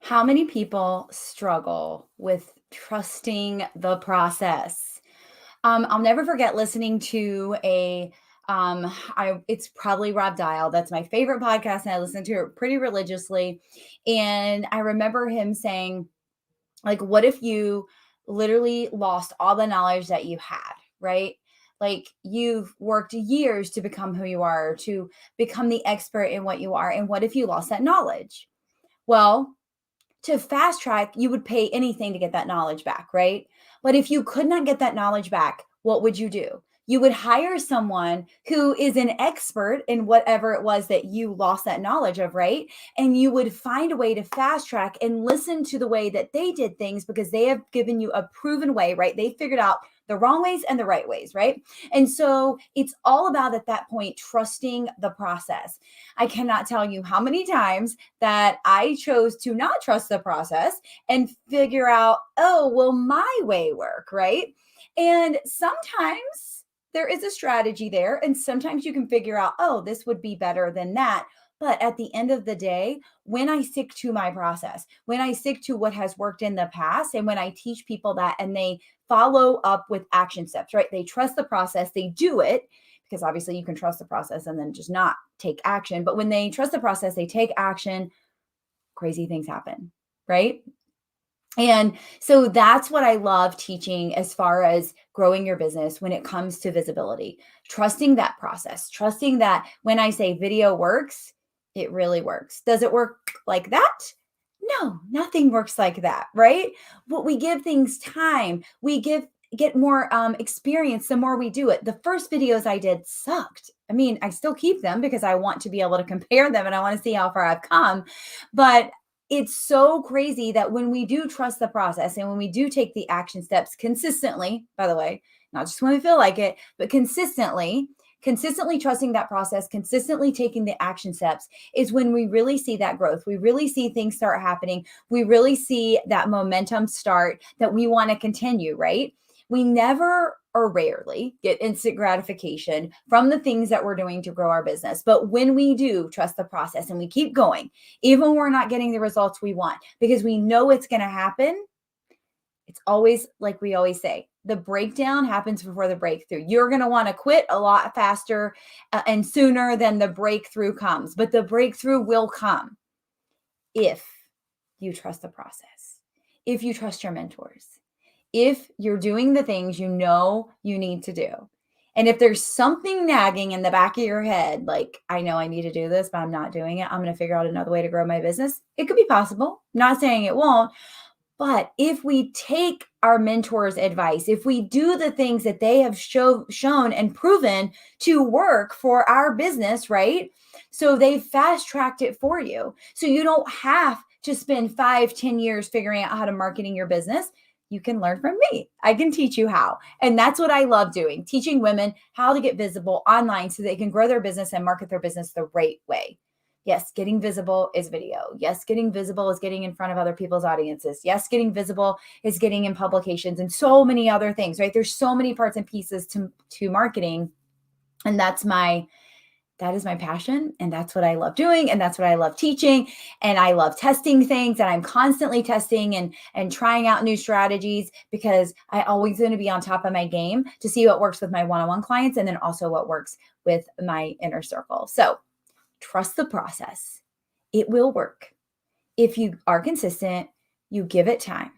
How many people struggle with trusting the process? I'll never forget listening to it's probably Rob Dial. That's my favorite podcast, and I listen to it pretty religiously. And I remember him saying, like, what if you literally lost all the knowledge that you had, right? Like you've worked years to become who you are, to become the expert in what you are. And what if you lost that knowledge? Well, to fast track, you would pay anything to get that knowledge back, right? But if you could not get that knowledge back, what would you do? You would hire someone who is an expert in whatever it was that you lost that knowledge of, right? And you would find a way to fast track and listen to the way that they did things because they have given you a proven way, right? They figured out the wrong ways and the right ways, right? And so it's all about at that point trusting the process. I cannot tell you how many times that I chose to not trust the process and figure out, oh, will my way work, right? And sometimes there is a strategy there, and sometimes you can figure out, oh, this would be better than that. But at the end of the day, when I stick to my process, when I stick to what has worked in the past, and when I teach people that and they follow up with action steps, right? They trust the process, they do it, because obviously you can trust the process and then just not take action. But when they trust the process, they take action, crazy things happen, right? And so that's what I love teaching as far as growing your business when it comes to visibility, trusting that process, trusting that when I say video works, it really works. Does it work like that? No, nothing works like that, right? But we give things time. Get more experience the more we do it. The first videos I did sucked. I mean, I still keep them because I want to be able to compare them and I want to see how far I've come. But it's so crazy that when we do trust the process and when we do take the action steps consistently, by the way, not just when we feel like it, but consistently trusting that process, consistently taking the action steps is when we really see that growth. We really see things start happening. We really see that momentum start that we want to continue, right? We never or rarely get instant gratification from the things that we're doing to grow our business. But when we do trust the process and we keep going, even when we're not getting the results we want, because we know it's going to happen, it's always like we always say, the breakdown happens before the breakthrough. You're going to want to quit a lot faster and sooner than the breakthrough comes, but the breakthrough will come if you trust the process, if you trust your mentors, if you're doing the things you know you need to do. And if there's something nagging in the back of your head, like, I know I need to do this, but I'm not doing it, I'm going to figure out another way to grow my business. It could be possible. Not saying it won't. But if we take our mentors' advice, if we do the things that they have shown and proven to work for our business, right? So they fast tracked it for you. So you don't have to spend 5-10 years figuring out how to marketing your business. You can learn from me. I can teach you how. And that's what I love doing, teaching women how to get visible online so they can grow their business and market their business the right way. Yes, getting visible is video. Yes, getting visible is getting in front of other people's audiences. Yes, getting visible is getting in publications and so many other things, right? There's so many parts and pieces to marketing. And that is my passion. And that's what I love doing. And that's what I love teaching. And I love testing things. And I'm constantly testing and trying out new strategies because I always want to be on top of my game to see what works with my one-on-one clients and then also what works with my inner circle. So trust the process. It will work. If you are consistent, you give it time.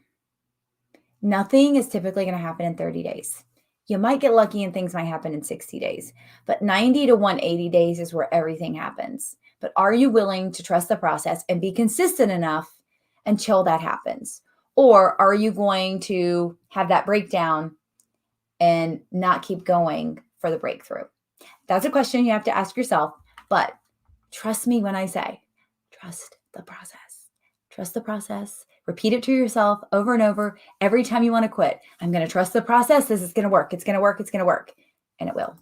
Nothing is typically going to happen in 30 days. You might get lucky and things might happen in 60 days, but 90 to 180 days is where everything happens. But are you willing to trust the process and be consistent enough until that happens? Or are you going to have that breakdown and not keep going for the breakthrough? That's a question you have to ask yourself, but trust me when I say, trust the process. Trust the process. Repeat it to yourself over and over. Every time you want to quit, I'm going to trust the process. This is going to work. It's going to work. It's going to work. And it will.